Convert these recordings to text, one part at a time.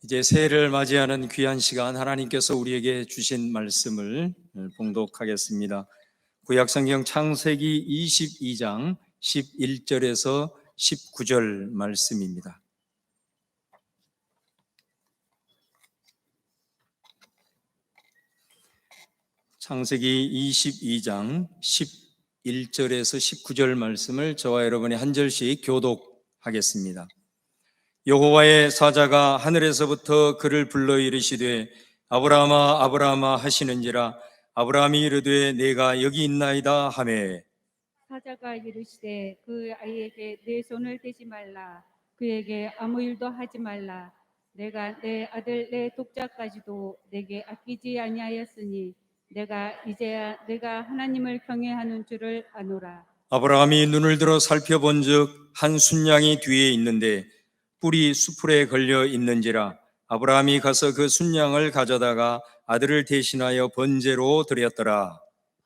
이제 새해를 맞이하는 귀한 시간, 하나님께서 우리에게 주신 말씀을 봉독하겠습니다. 구약성경 창세기 22장 11절에서 19절 말씀입니다. 창세기 22장 11절에서 19절 말씀을 저와 여러분이 한 절씩 교독하겠습니다. 여호와의 사자가 하늘에서부터 그를 불러 이르시되 아브라함아 아브라함아 하시는지라. 아브라함이 이르되 내가 여기 있나이다 하매, 사자가 이르시되 그 아이에게 내 손을 대지 말라. 그에게 아무 일도 하지 말라. 내가 내 아들 내 독자까지도 내게 아끼지 아니하였으니 내가 이제야 내가 하나님을 경외하는 줄을 아노라. 아브라함이 눈을 들어 살펴본즉 한 순양이 뒤에 있는데 뿔이 수풀에 걸려 있는지라. 아브라함이 가서 그 순양을 가져다가 아들을 대신하여 번제로 드렸더라.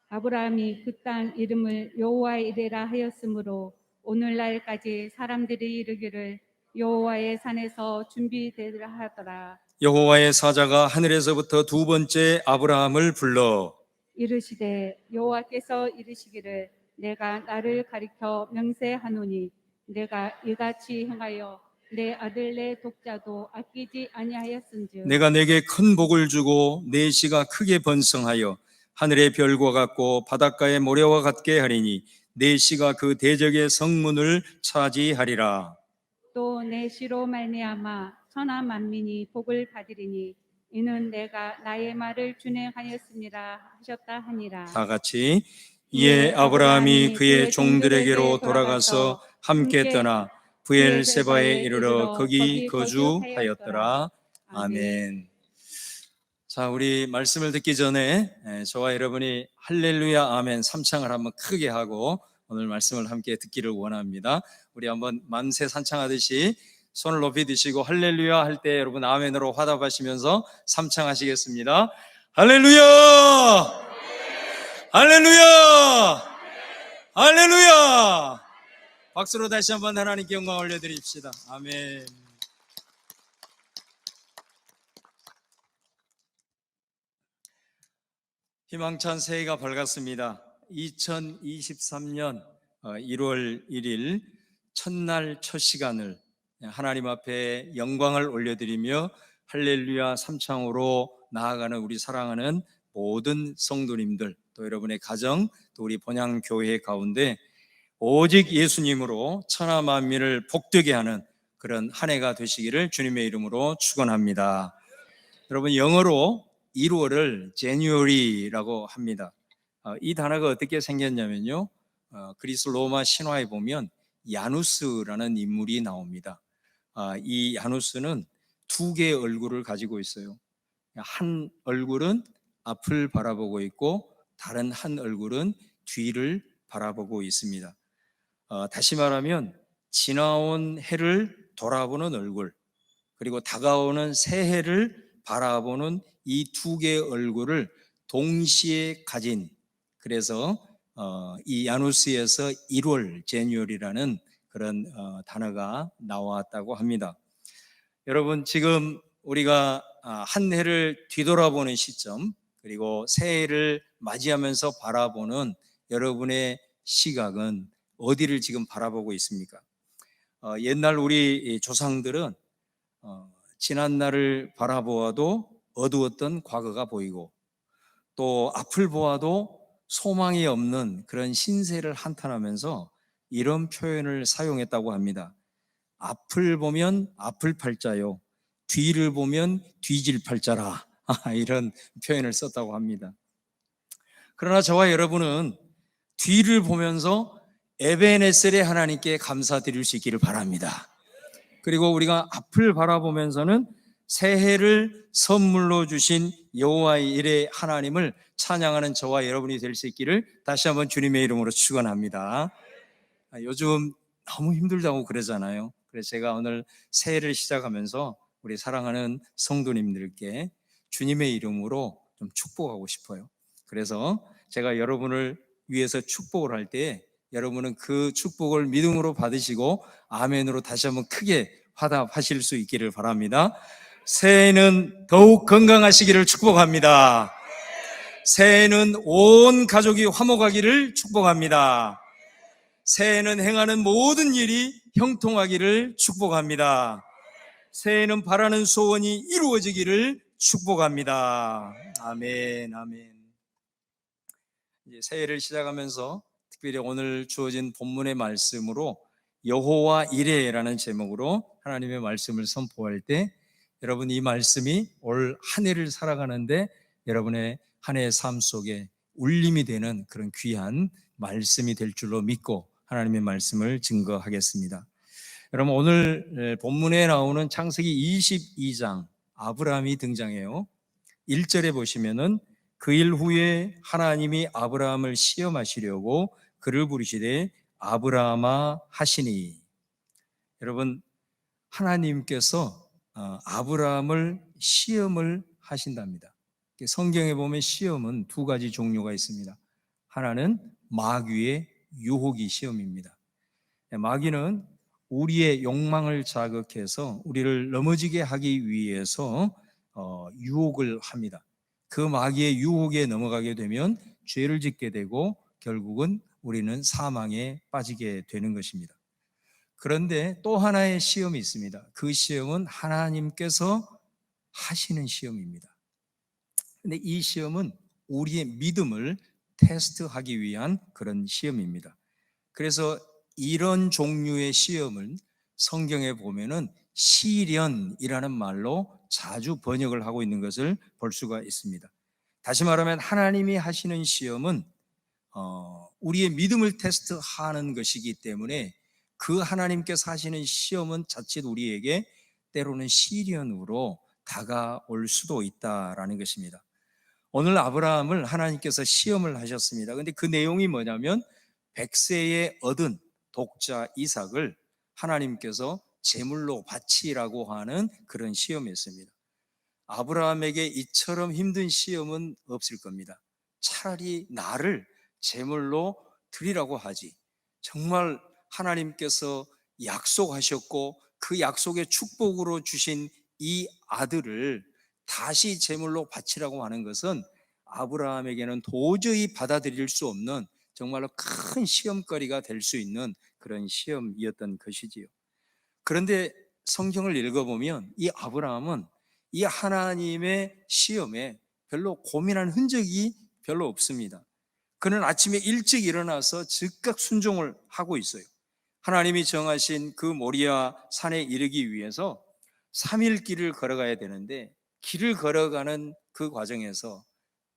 아브라함이 그 땅 이름을 여호와의 이레라 하였으므로 오늘날까지 사람들이 이르기를 여호와의 산에서 준비되리라 하더라. 여호와의 사자가 하늘에서부터 두 번째 아브라함을 불러 이르시되 여호와께서 이르시기를 내가 나를 가리켜 명세하노니 내가 이같이 행하여 내 아들 내 독자도 아끼지 아니하였은즉 내가 내게 큰 복을 주고 내 씨가 크게 번성하여 하늘의 별과 같고 바닷가의 모래와 같게 하리니 내 씨가 그 대적의 성문을 차지하리라. 또 내 씨로 말미암아 천하 만민이 복을 받으리니 이는 내가 나의 말을 준행하였습니다 하셨다 하니라. 다 같이 이에 아브라함이 그의 종들에게로 돌아가서 함께 떠나 브엘세바에 이르러 거기 거주하였더라. 아멘. 자, 우리 말씀을 듣기 전에 저와 여러분이 할렐루야 아멘 삼창을 한번 크게 하고 오늘 말씀을 함께 듣기를 원합니다. 우리 한번 만세 산창하듯이 손을 높이 드시고 할렐루야 할 때 여러분 아멘으로 화답하시면서 삼창하시겠습니다. 할렐루야! 할렐루야! 할렐루야! 박수로 다시 한번 하나님께 영광 올려드립시다. 아멘. 희망찬 새해가 밝았습니다. 2023년 1월 1일 첫날 첫 시간을 하나님 앞에 영광을 올려드리며 할렐루야 삼창으로 나아가는 우리 사랑하는 모든 성도님들, 또 여러분의 가정, 또 우리 본향교회 가운데 오직 예수님으로 천하 만민을 복되게 하는 그런 한 해가 되시기를 주님의 이름으로 축원합니다. 여러분, 영어로 1월을 January라고 합니다. 이 단어가 어떻게 생겼냐면요, 그리스 로마 신화에 보면 야누스라는 인물이 나옵니다. 이 야누스는 두 개의 얼굴을 가지고 있어요. 한 얼굴은 앞을 바라보고 있고 다른 한 얼굴은 뒤를 바라보고 있습니다. 다시 말하면 지나온 해를 돌아보는 얼굴, 그리고 다가오는 새해를 바라보는 이 두 개의 얼굴을 동시에 가진, 그래서 이 야누스에서 1월 제뉴얼이라는 그런 단어가 나왔다고 합니다. 여러분, 지금 우리가 한 해를 뒤돌아보는 시점, 그리고 새해를 맞이하면서 바라보는 여러분의 시각은 어디를 지금 바라보고 있습니까? 옛날 우리 조상들은 지난 날을 바라보아도 어두웠던 과거가 보이고, 또 앞을 보아도 소망이 없는 그런 신세를 한탄하면서 이런 표현을 사용했다고 합니다. 앞을 보면 앞을 팔자요, 뒤를 보면 뒤질 팔자라. 이런 표현을 썼다고 합니다. 그러나 저와 여러분은 뒤를 보면서 에베네셀의 하나님께 감사드릴 수 있기를 바랍니다. 그리고 우리가 앞을 바라보면서는 새해를 선물로 주신 여호와의 일의 하나님을 찬양하는 저와 여러분이 될 수 있기를 다시 한번 주님의 이름으로 축원합니다. 요즘 너무 힘들다고 그러잖아요. 그래서 제가 오늘 새해를 시작하면서 우리 사랑하는 성도님들께 주님의 이름으로 좀 축복하고 싶어요. 그래서 제가 여러분을 위해서 축복을 할 때 여러분은 그 축복을 믿음으로 받으시고 아멘으로 다시 한번 크게 화답하실 수 있기를 바랍니다. 새해는 더욱 건강하시기를 축복합니다. 새해는 온 가족이 화목하기를 축복합니다. 새해는 행하는 모든 일이 형통하기를 축복합니다. 새해는 바라는 소원이 이루어지기를 축복합니다. 아멘, 아멘. 이제 새해를 시작하면서 특별히 오늘 주어진 본문의 말씀으로 여호와 이레라는 제목으로 하나님의 말씀을 선포할 때 여러분 이 말씀이 올 한 해를 살아가는데 여러분의 한 해의 삶 속에 울림이 되는 그런 귀한 말씀이 될 줄로 믿고 하나님의 말씀을 증거하겠습니다. 여러분 오늘 본문에 나오는 창세기 22장 아브라함이 등장해요. 1절에 보시면은 그 일 후에 하나님이 아브라함을 시험하시려고 그를 부르시되 아브라함아 하시니. 여러분 하나님께서 아브라함을 시험을 하신답니다. 성경에 보면 시험은 두 가지 종류가 있습니다. 하나는 마귀의 유혹이 시험입니다. 마귀는 우리의 욕망을 자극해서 우리를 넘어지게 하기 위해서 유혹을 합니다. 그 마귀의 유혹에 넘어가게 되면 죄를 짓게 되고 결국은 우리는 사망에 빠지게 되는 것입니다. 그런데 또 하나의 시험이 있습니다. 그 시험은 하나님께서 하시는 시험입니다. 근데 이 시험은 우리의 믿음을 테스트하기 위한 그런 시험입니다. 그래서 이런 종류의 시험은 성경에 보면은 시련이라는 말로 자주 번역을 하고 있는 것을 볼 수가 있습니다. 다시 말하면 하나님이 하시는 시험은 우리의 믿음을 테스트하는 것이기 때문에 그 하나님께서 하시는 시험은 자칫 우리에게 때로는 시련으로 다가올 수도 있다라는 것입니다. 오늘 아브라함을 하나님께서 시험을 하셨습니다. 그런데 그 내용이 뭐냐면 100세에 얻은 독자 이삭을 하나님께서 제물로 바치라고 하는 그런 시험이었습니다. 아브라함에게 이처럼 힘든 시험은 없을 겁니다. 차라리 나를 제물로 드리라고 하지. 정말 하나님께서 약속하셨고 그 약속의 축복으로 주신 이 아들을 다시 제물로 바치라고 하는 것은 아브라함에게는 도저히 받아들일 수 없는 정말로 큰 시험거리가 될 수 있는 그런 시험이었던 것이지요. 그런데 성경을 읽어보면 이 아브라함은 이 하나님의 시험에 별로 고민한 흔적이 별로 없습니다. 그는 아침에 일찍 일어나서 즉각 순종을 하고 있어요. 하나님이 정하신 그 모리아 산에 이르기 위해서 3일 길을 걸어가야 되는데 길을 걸어가는 그 과정에서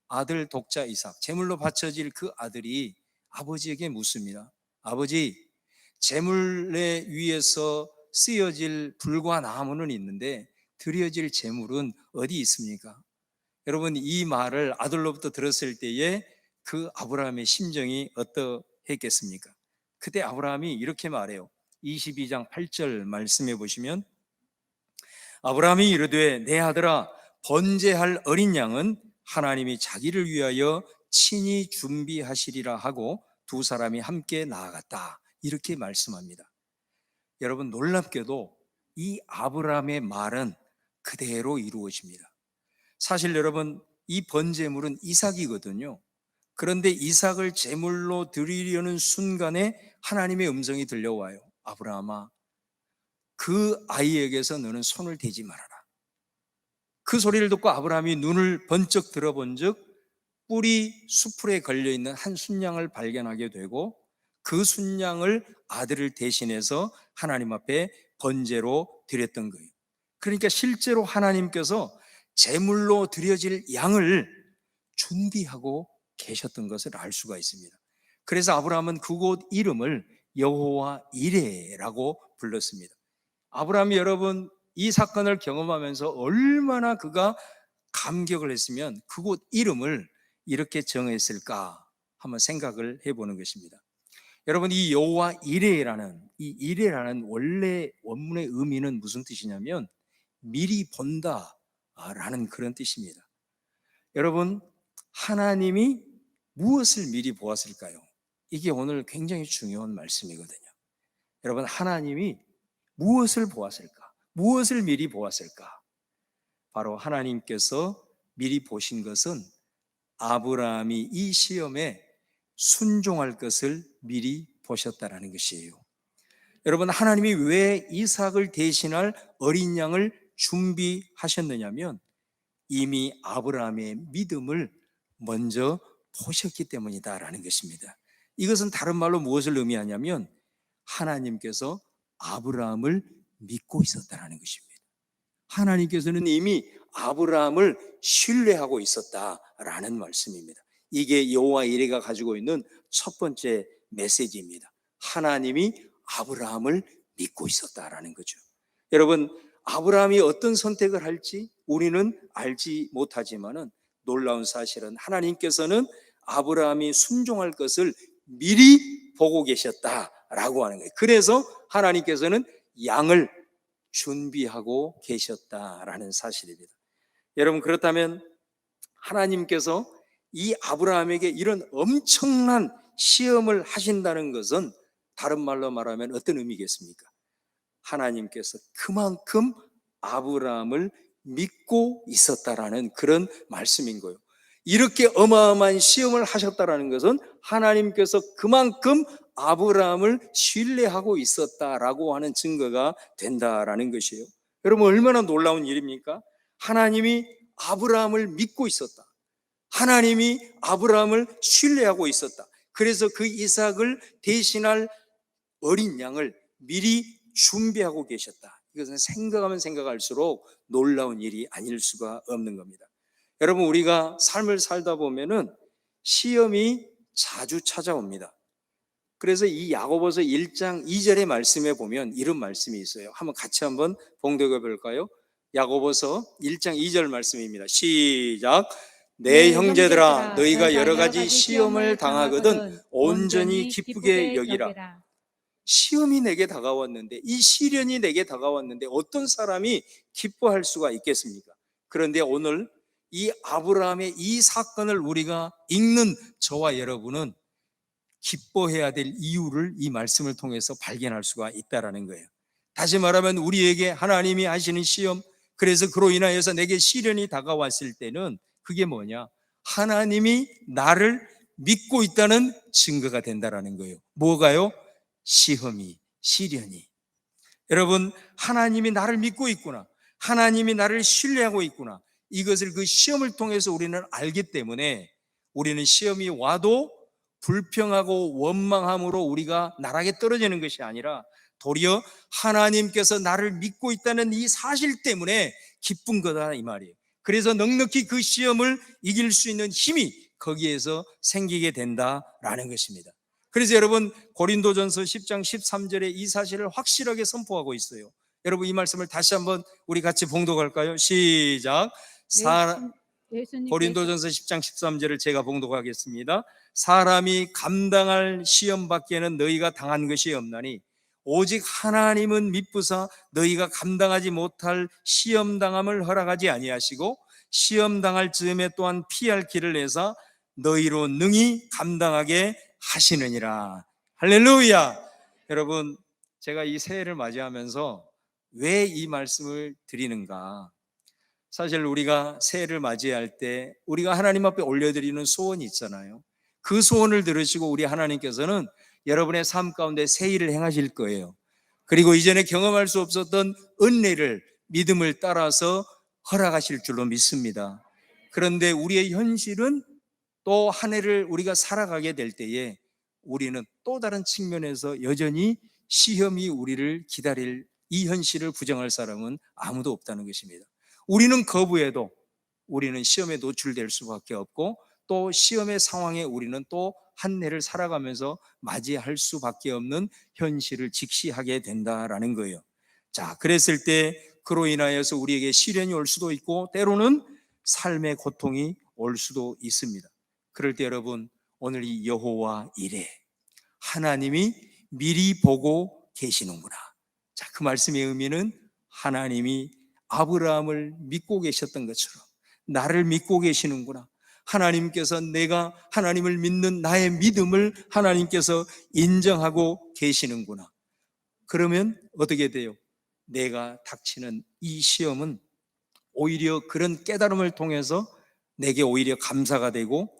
아들 독자 이삭, 제물로 바쳐질 그 아들이 아버지에게 묻습니다. 아버지, 제물에 위에서 쓰여질 불과 나무는 있는데 드려질 제물은 어디 있습니까? 여러분 이 말을 아들로부터 들었을 때에 그 아브라함의 심정이 어떠했겠습니까? 그때 아브라함이 이렇게 말해요. 22장 8절 말씀해 보시면 아브라함이 이르되 내 아들아 번제할 어린 양은 하나님이 자기를 위하여 친히 준비하시리라 하고 두 사람이 함께 나아갔다. 이렇게 말씀합니다. 여러분 놀랍게도 이 아브라함의 말은 그대로 이루어집니다. 사실 여러분 이 번제물은 이삭이거든요. 그런데 이삭을 제물로 드리려는 순간에 하나님의 음성이 들려와요. 아브라함아, 그 아이에게서 너는 손을 대지 말아라. 그 소리를 듣고 아브라함이 눈을 번쩍 들어본즉 뿔이 수풀에 걸려있는 한 순양을 발견하게 되고 그 순양을 아들을 대신해서 하나님 앞에 번제로 드렸던 거예요. 그러니까 실제로 하나님께서 제물로 드려질 양을 준비하고 계셨던 것을 알 수가 있습니다. 그래서 아브라함은 그곳 이름을 여호와 이레라고 불렀습니다. 아브라함이 여러분 이 사건을 경험하면서 얼마나 그가 감격을 했으면 그곳 이름을 이렇게 정했을까 한번 생각을 해보는 것입니다. 여러분 이 여호와 이레라는 이 이레라는 원래 원문의 의미는 무슨 뜻이냐면 미리 본다 라는 그런 뜻입니다. 여러분 하나님이 무엇을 미리 보았을까요? 이게 오늘 굉장히 중요한 말씀이거든요. 여러분 하나님이 무엇을 보았을까? 무엇을 미리 보았을까? 바로 하나님께서 미리 보신 것은 아브라함이 이 시험에 순종할 것을 미리 보셨다라는 것이에요. 여러분, 하나님이 왜 이삭을 대신할 어린 양을 준비하셨느냐면 이미 아브라함의 믿음을 먼저 보셨기 때문이다라는 것입니다. 이것은 다른 말로 무엇을 의미하냐면 하나님께서 아브라함을 믿고 있었다라는 것입니다. 하나님께서는 이미 아브라함을 신뢰하고 있었다라는 말씀입니다. 이게 여호와 이레가 가지고 있는 첫 번째 메시지입니다. 하나님이 아브라함을 믿고 있었다라는 거죠. 여러분, 아브라함이 어떤 선택을 할지 우리는 알지 못하지만은 놀라운 사실은 하나님께서는 아브라함이 순종할 것을 미리 보고 계셨다라고 하는 거예요. 그래서 하나님께서는 양을 준비하고 계셨다라는 사실입니다. 여러분, 그렇다면 하나님께서 이 아브라함에게 이런 엄청난 시험을 하신다는 것은 다른 말로 말하면 어떤 의미겠습니까? 하나님께서 그만큼 아브라함을 믿고 있었다라는 그런 말씀인 거예요. 이렇게 어마어마한 시험을 하셨다라는 것은 하나님께서 그만큼 아브라함을 신뢰하고 있었다라고 하는 증거가 된다라는 것이에요. 여러분, 얼마나 놀라운 일입니까? 하나님이 아브라함을 믿고 있었다. 하나님이 아브라함을 신뢰하고 있었다. 그래서 그 이삭을 대신할 어린 양을 미리 준비하고 계셨다. 이것은 생각하면 생각할수록 놀라운 일이 아닐 수가 없는 겁니다. 여러분, 우리가 삶을 살다 보면은 시험이 자주 찾아옵니다. 그래서 이 야고보서 1장 2절의 말씀에 보면 이런 말씀이 있어요. 한번 같이 한번 봉독해 볼까요? 야고보서 1장 2절 말씀입니다. 시작. 내 형제들아, 너희가 여러 가지 시험을 당하거든 온전히 기쁘게 여기라. 시험이 내게 다가왔는데, 이 시련이 내게 다가왔는데 어떤 사람이 기뻐할 수가 있겠습니까? 그런데 오늘 이 아브라함의 이 사건을 우리가 읽는 저와 여러분은 기뻐해야 될 이유를 이 말씀을 통해서 발견할 수가 있다라는 거예요. 다시 말하면 우리에게 하나님이 하시는 시험, 그래서 그로 인하여서 내게 시련이 다가왔을 때는 그게 뭐냐? 하나님이 나를 믿고 있다는 증거가 된다라는 거예요. 뭐가요? 시험이, 시련이. 여러분, 하나님이 나를 믿고 있구나, 하나님이 나를 신뢰하고 있구나, 이것을 그 시험을 통해서 우리는 알기 때문에 우리는 시험이 와도 불평하고 원망함으로 우리가 나락에 떨어지는 것이 아니라 도리어 하나님께서 나를 믿고 있다는 이 사실 때문에 기쁜 거다, 이 말이에요. 그래서 넉넉히 그 시험을 이길 수 있는 힘이 거기에서 생기게 된다라는 것입니다. 그래서 여러분, 고린도전서 10장 13절에 이 사실을 확실하게 선포하고 있어요. 여러분, 이 말씀을 다시 한번 우리 같이 봉독할까요? 시작. 고린도전서 10장 13절을 제가 봉독하겠습니다. 사람이 감당할 시험 밖에는 너희가 당한 것이 없나니 오직 하나님은 미쁘사 너희가 감당하지 못할 시험 당함을 허락하지 아니하시고 시험 당할 즈음에 또한 피할 길을 내사 너희로 능히 감당하게 하시느니라. 할렐루야. 여러분, 제가 이 새해를 맞이하면서 왜 이 말씀을 드리는가? 사실 우리가 새해를 맞이할 때 우리가 하나님 앞에 올려드리는 소원이 있잖아요. 그 소원을 들으시고 우리 하나님께서는 여러분의 삶 가운데 새 일을 행하실 거예요. 그리고 이전에 경험할 수 없었던 은혜를 믿음을 따라서 허락하실 줄로 믿습니다. 그런데 우리의 현실은 또 한 해를 우리가 살아가게 될 때에 우리는 또 다른 측면에서 여전히 시험이 우리를 기다릴 이 현실을 부정할 사람은 아무도 없다는 것입니다. 우리는 거부해도 우리는 시험에 노출될 수밖에 없고 또 시험의 상황에 우리는 또 한 해를 살아가면서 맞이할 수밖에 없는 현실을 직시하게 된다라는 거예요. 자, 그랬을 때 그로 인하여서 우리에게 시련이 올 수도 있고 때로는 삶의 고통이 올 수도 있습니다. 그럴 때 여러분, 오늘 이 여호와 이레, 하나님이 미리 보고 계시는구나. 자, 그 말씀의 의미는 하나님이 아브라함을 믿고 계셨던 것처럼 나를 믿고 계시는구나. 하나님께서 내가 하나님을 믿는 나의 믿음을 하나님께서 인정하고 계시는구나. 그러면 어떻게 돼요? 내가 닥치는 이 시험은 오히려 그런 깨달음을 통해서 내게 오히려 감사가 되고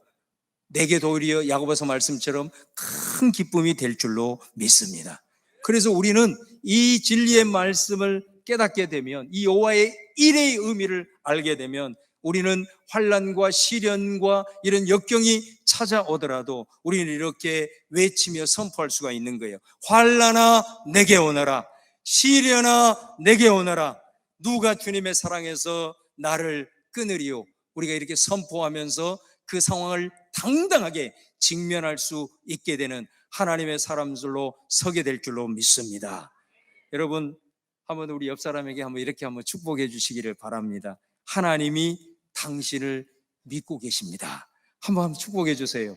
내게도 오히려 야고보서 말씀처럼 큰 기쁨이 될 줄로 믿습니다. 그래서 우리는 이 진리의 말씀을 깨닫게 되면, 이 여호와의 일의 의미를 알게 되면, 우리는 환난과 시련과 이런 역경이 찾아오더라도 우리는 이렇게 외치며 선포할 수가 있는 거예요. 환난아 내게 오너라, 시련아 내게 오너라, 누가 주님의 사랑에서 나를 끊으리요. 우리가 이렇게 선포하면서 그 상황을 당당하게 직면할 수 있게 되는 하나님의 사람들로 서게 될 줄로 믿습니다. 여러분, 한번 우리 옆 사람에게 한번 이렇게 한번 축복해 주시기를 바랍니다. 하나님이 당신을 믿고 계십니다. 한번 축복해 주세요.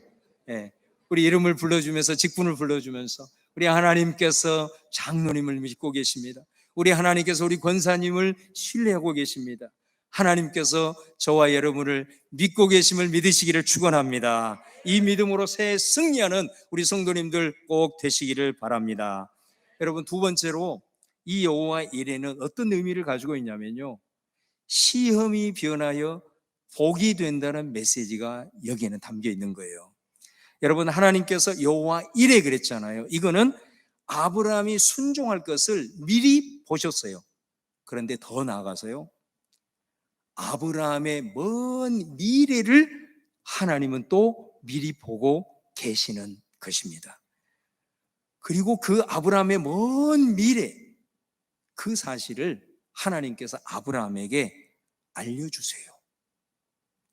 우리 이름을 불러주면서, 직분을 불러주면서, 우리 하나님께서 장로님을 믿고 계십니다. 우리 하나님께서 우리 권사님을 신뢰하고 계십니다. 하나님께서 저와 여러분을 믿고 계심을 믿으시기를 축원합니다. 이 믿음으로 새해 승리하는 우리 성도님들 꼭 되시기를 바랍니다. 여러분, 두 번째로 이 여호와 일에는 어떤 의미를 가지고 있냐면요, 시험이 변하여 복이 된다는 메시지가 여기에는 담겨 있는 거예요. 여러분, 하나님께서 여호와 일에 그랬잖아요. 이거는 아브라함이 순종할 것을 미리 보셨어요. 그런데 더 나아가서요, 아브라함의 먼 미래를 하나님은 또 미리 보고 계시는 것입니다. 그리고 그 아브라함의 먼 미래, 그 사실을 하나님께서 아브라함에게 알려주세요.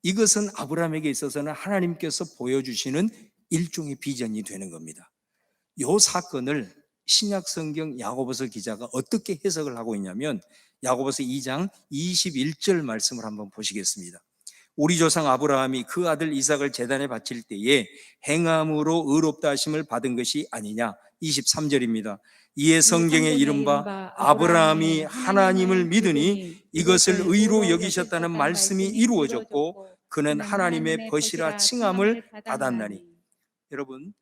이것은 아브라함에게 있어서는 하나님께서 보여주시는 일종의 비전이 되는 겁니다. 이 사건을 신약성경 야고보서 기자가 어떻게 해석을 하고 있냐면, 야고보서 2장 21절 말씀을 한번 보시겠습니다. 우리 조상 아브라함이 그 아들 이삭을 제단에 바칠 때에 행함으로 의롭다 하심을 받은 것이 아니냐. 23절입니다. 이에 성경에 이른바 아브라함이 하나님을 믿으니 이것을 의로 여기셨다는 말씀이 이루어졌고 그는 하나님의 벗이라 칭함을 받았나니. 여러분,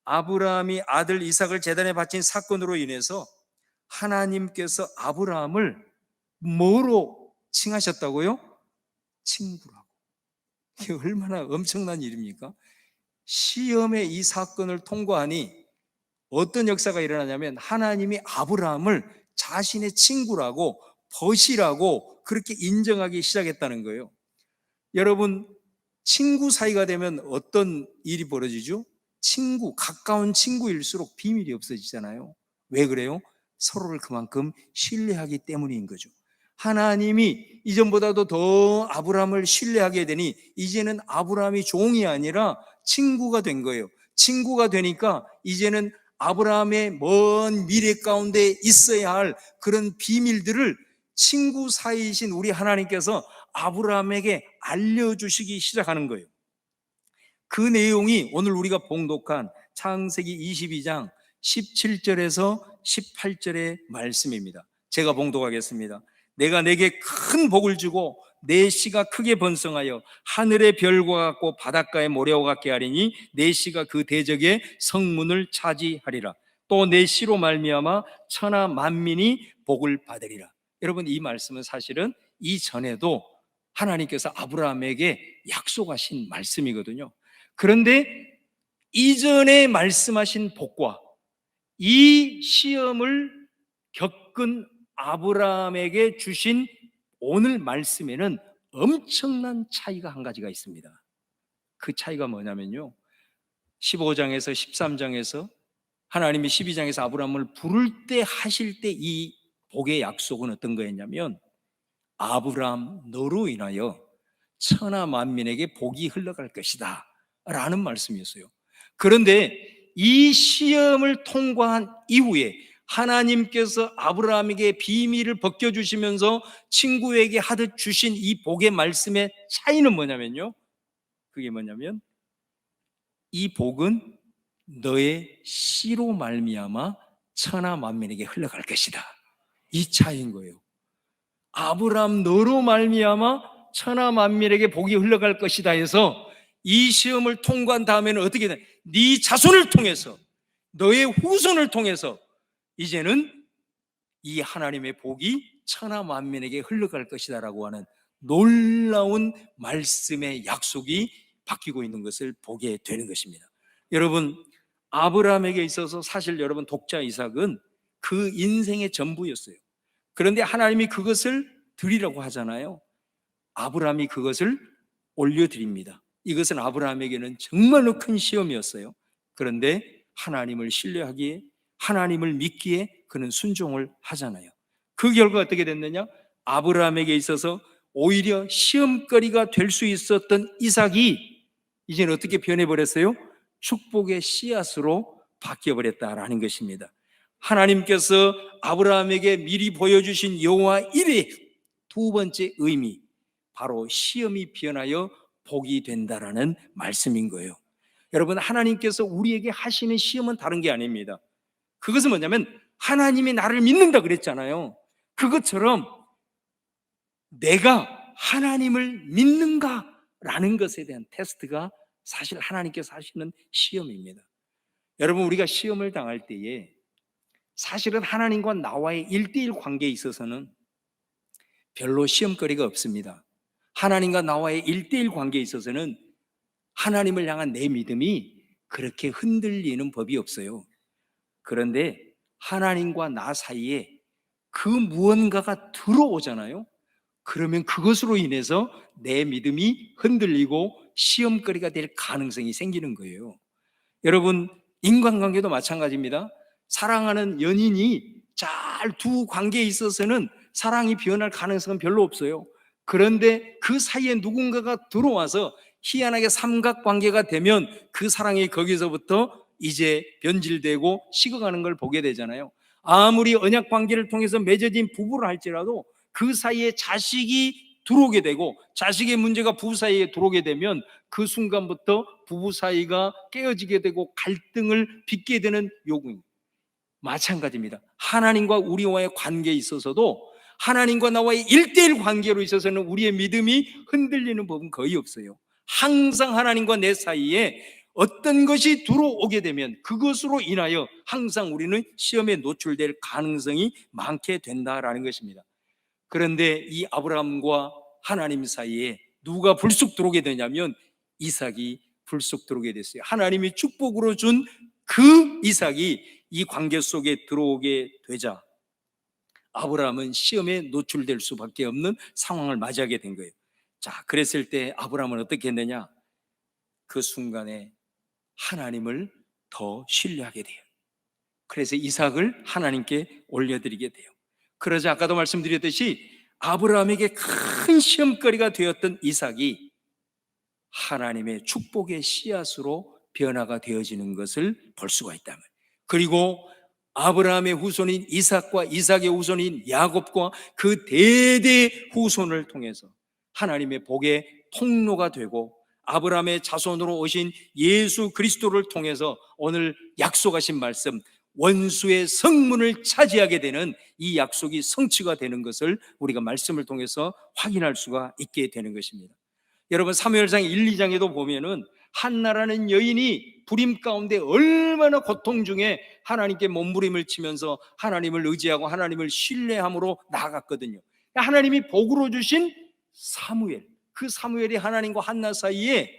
아브라함이 아들 이삭을 제단에 바친 사건으로 인해서 하나님께서 아브라함을 뭐로 칭하셨다고요? 친구라고. 이게 얼마나 엄청난 일입니까? 시험의 이 사건을 통과하니 어떤 역사가 일어나냐면, 하나님이 아브라함을 자신의 친구라고, 벗이라고 그렇게 인정하기 시작했다는 거예요. 여러분, 친구 사이가 되면 어떤 일이 벌어지죠? 친구, 가까운 친구일수록 비밀이 없어지잖아요. 왜 그래요? 서로를 그만큼 신뢰하기 때문인 거죠. 하나님이 이전보다도 더 아브라함을 신뢰하게 되니 이제는 아브라함이 종이 아니라 친구가 된 거예요. 친구가 되니까 이제는 아브라함의 먼 미래 가운데 있어야 할 그런 비밀들을 친구 사이이신 우리 하나님께서 아브라함에게 알려주시기 시작하는 거예요. 그 내용이 오늘 우리가 봉독한 창세기 22장 17절에서 18절의 말씀입니다. 제가 봉독하겠습니다. 내가 내게 큰 복을 주고 내 씨가 크게 번성하여 하늘의 별과 같고 바닷가의 모래와 같게 하리니 내 씨가 그 대적의 성문을 차지하리라. 또 내 씨로 말미암아 천하 만민이 복을 받으리라. 여러분, 이 말씀은 사실은 이전에도 하나님께서 아브라함에게 약속하신 말씀이거든요. 그런데 이전에 말씀하신 복과 이 시험을 겪은 아브라함에게 주신 오늘 말씀에는 엄청난 차이가 한 가지가 있습니다. 그 차이가 뭐냐면요, 15장에서 13장에서 하나님이 12장에서 아브라함을 부를 때 하실 때 이 복의 약속은 어떤 거였냐면, 아브라함 너로 인하여 천하 만민에게 복이 흘러갈 것이다 라는 말씀이었어요. 그런데 이 시험을 통과한 이후에 하나님께서 아브라함에게 비밀을 벗겨주시면서 친구에게 하듯 주신 이 복의 말씀의 차이는 뭐냐면요, 그게 뭐냐면 이 복은 너의 씨로 말미암아 천하 만민에게 흘러갈 것이다, 이 차이인 거예요. 아브라함 너로 말미암아 천하 만민에게 복이 흘러갈 것이다 해서 이 시험을 통과한 다음에는 어떻게 돼? 네 자손을 통해서, 너의 후손을 통해서 이제는 이 하나님의 복이 천하 만민에게 흘러갈 것이다라고 하는 놀라운 말씀의 약속이 바뀌고 있는 것을 보게 되는 것입니다. 여러분, 아브라함에게 있어서 사실 여러분 독자 이삭은 그 인생의 전부였어요. 그런데 하나님이 그것을 드리라고 하잖아요. 아브라함이 그것을 올려드립니다. 이것은 아브라함에게는 정말로 큰 시험이었어요. 그런데 하나님을 신뢰하기에, 하나님을 믿기에 그는 순종을 하잖아요. 그 결과 어떻게 됐느냐? 아브라함에게 있어서 오히려 시험거리가 될 수 있었던 이삭이 이제는 어떻게 변해버렸어요? 축복의 씨앗으로 바뀌어버렸다라는 것입니다. 하나님께서 아브라함에게 미리 보여주신 여호와 일의 두 번째 의미, 바로 시험이 변하여 복이 된다라는 말씀인 거예요. 여러분, 하나님께서 우리에게 하시는 시험은 다른 게 아닙니다. 그것은 뭐냐면 하나님이 나를 믿는다 그랬잖아요. 그것처럼 내가 하나님을 믿는가라는 것에 대한 테스트가 사실 하나님께서 하시는 시험입니다. 여러분, 우리가 시험을 당할 때에 사실은 하나님과 나와의 1:1 관계에 있어서는 별로 시험거리가 없습니다. 하나님과 나와의 1:1 관계에 있어서는 하나님을 향한 내 믿음이 그렇게 흔들리는 법이 없어요. 그런데 하나님과 나 사이에 그 무언가가 들어오잖아요. 그러면 그것으로 인해서 내 믿음이 흔들리고 시험거리가 될 가능성이 생기는 거예요. 여러분, 인간관계도 마찬가지입니다. 사랑하는 연인이 잘 두 관계에 있어서는 사랑이 변할 가능성은 별로 없어요. 그런데 그 사이에 누군가가 들어와서 희한하게 삼각관계가 되면 그 사랑이 거기서부터 이제 변질되고 식어가는 걸 보게 되잖아요. 아무리 언약관계를 통해서 맺어진 부부를 할지라도 그 사이에 자식이 들어오게 되고 자식의 문제가 부부 사이에 들어오게 되면 그 순간부터 부부 사이가 깨어지게 되고 갈등을 빚게 되는 요구입니다. 마찬가지입니다. 하나님과 우리와의 관계에 있어서도 하나님과 나와의 1:1 관계로 있어서는 우리의 믿음이 흔들리는 법은 거의 없어요. 항상 하나님과 내 사이에 어떤 것이 들어오게 되면 그것으로 인하여 항상 우리는 시험에 노출될 가능성이 많게 된다라는 것입니다. 그런데 이 아브라함과 하나님 사이에 누가 불쑥 들어오게 되냐면 이삭이 불쑥 들어오게 됐어요. 하나님이 축복으로 준 그 이삭이 이 관계 속에 들어오게 되자 아브라함은 시험에 노출될 수밖에 없는 상황을 맞이하게 된 거예요. 자, 그랬을 때 아브라함은 어떻게 했느냐? 그 순간에 하나님을 더 신뢰하게 돼요. 그래서 이삭을 하나님께 올려드리게 돼요. 그러자 아까도 말씀드렸듯이 아브라함에게 큰 시험거리가 되었던 이삭이 하나님의 축복의 씨앗으로 변화가 되어지는 것을 볼 수가 있다면, 그리고 아브라함의 후손인 이삭과 이삭의 후손인 야곱과 그 대대 후손을 통해서 하나님의 복의 통로가 되고 아브라함의 자손으로 오신 예수 그리스도를 통해서 오늘 약속하신 말씀, 원수의 성문을 차지하게 되는 이 약속이 성취가 되는 것을 우리가 말씀을 통해서 확인할 수가 있게 되는 것입니다. 여러분, 사무엘상 1, 2장에도 보면은 한나라는 여인이 불임 가운데 얼마나 고통 중에 하나님께 몸부림을 치면서 하나님을 의지하고 하나님을 신뢰함으로 나아갔거든요. 하나님이 복으로 주신 사무엘, 그 사무엘이 하나님과 한나 사이에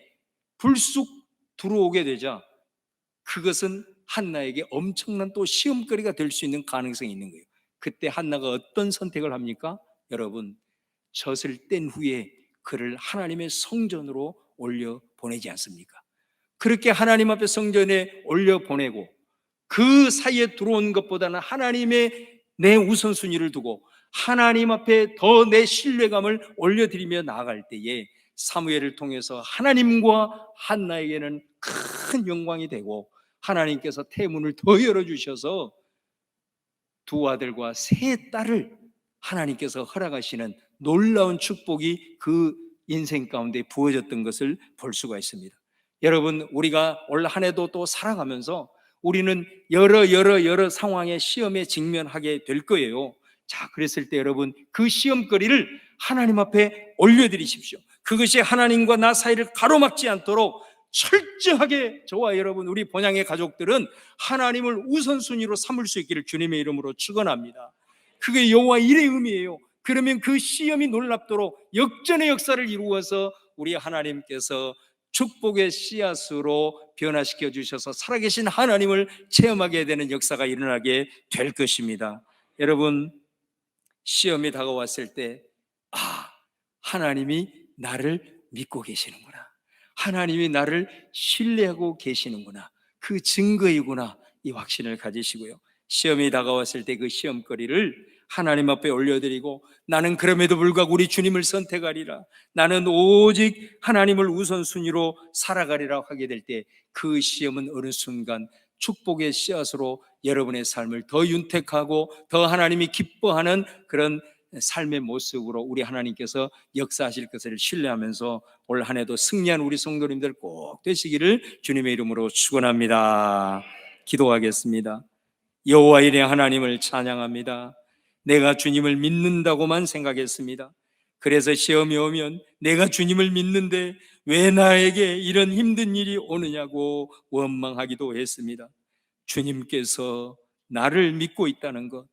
불쑥 들어오게 되자 그것은 한나에게 엄청난 또 시험거리가 될 수 있는 가능성이 있는 거예요. 그때 한나가 어떤 선택을 합니까? 여러분, 젖을 뗀 후에 그를 하나님의 성전으로 올려 보내지 않습니까? 그렇게 하나님 앞에 성전에 올려 보내고 그 사이에 들어온 것보다는 하나님의 내 우선순위를 두고 하나님 앞에 더 내 신뢰감을 올려드리며 나아갈 때에 사무엘을 통해서 하나님과 한나에게는 큰 영광이 되고 하나님께서 태문을 더 열어주셔서 두 아들과 세 딸을 하나님께서 허락하시는 놀라운 축복이 그 인생 가운데 부어졌던 것을 볼 수가 있습니다. 여러분, 우리가 올 한 해도 또 살아가면서 우리는 여러 상황의 시험에 직면하게 될 거예요. 자, 그랬을 때 여러분, 그 시험거리를 하나님 앞에 올려드리십시오. 그것이 하나님과 나 사이를 가로막지 않도록 철저하게 저와 여러분, 우리 본향의 가족들은 하나님을 우선순위로 삼을 수 있기를 주님의 이름으로 축원합니다. 그게 여호와 일의 의미예요. 그러면 그 시험이 놀랍도록 역전의 역사를 이루어서 우리 하나님께서 축복의 씨앗으로 변화시켜 주셔서 살아계신 하나님을 체험하게 되는 역사가 일어나게 될 것입니다. 여러분, 시험이 다가왔을 때, 하나님이 나를 믿고 계시는구나, 하나님이 나를 신뢰하고 계시는구나, 그 증거이구나, 이 확신을 가지시고요, 시험이 다가왔을 때 그 시험거리를 하나님 앞에 올려드리고, 나는 그럼에도 불구하고 우리 주님을 선택하리라, 나는 오직 하나님을 우선순위로 살아가리라 하게 될 때, 그 시험은 어느 순간 축복의 씨앗으로 여러분의 삶을 더 윤택하고 더 하나님이 기뻐하는 그런 삶의 모습으로 우리 하나님께서 역사하실 것을 신뢰하면서 올 한 해도 승리한 우리 성도님들 꼭 되시기를 주님의 이름으로 축원합니다. 기도하겠습니다. 여호와 일의 하나님을 찬양합니다. 내가 주님을 믿는다고만 생각했습니다. 그래서 시험이 오면 내가 주님을 믿는데 왜 나에게 이런 힘든 일이 오느냐고 원망하기도 했습니다. 주님께서 나를 믿고 있다는 것,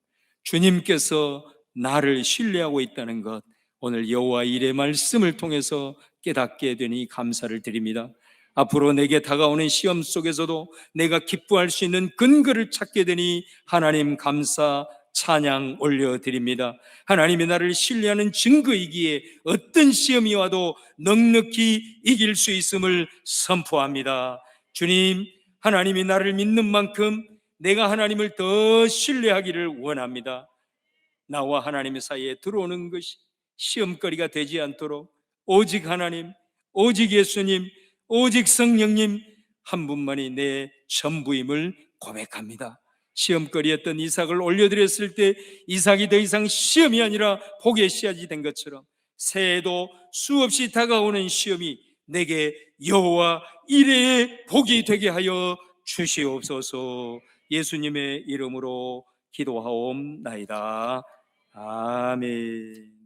주님께서 나를 신뢰하고 있다는 것, 오늘 여호와 일의 말씀을 통해서 깨닫게 되니 감사를 드립니다. 앞으로 내게 다가오는 시험 속에서도 내가 기뻐할 수 있는 근거를 찾게 되니 하나님 감사 찬양 올려드립니다. 하나님이 나를 신뢰하는 증거이기에 어떤 시험이 와도 넉넉히 이길 수 있음을 선포합니다. 주님, 하나님이 나를 믿는 만큼 내가 하나님을 더 신뢰하기를 원합니다. 나와 하나님의 사이에 들어오는 것이 시험거리가 되지 않도록 오직 하나님, 오직 예수님, 오직 성령님 한 분만이 내 전부임을 고백합니다. 시험거리였던 이삭을 올려드렸을 때 이삭이 더 이상 시험이 아니라 복의 씨앗이 된 것처럼 새해에도 수없이 다가오는 시험이 내게 여호와 이레의 복이 되게 하여 주시옵소서. 예수님의 이름으로 기도하옵나이다. 아멘.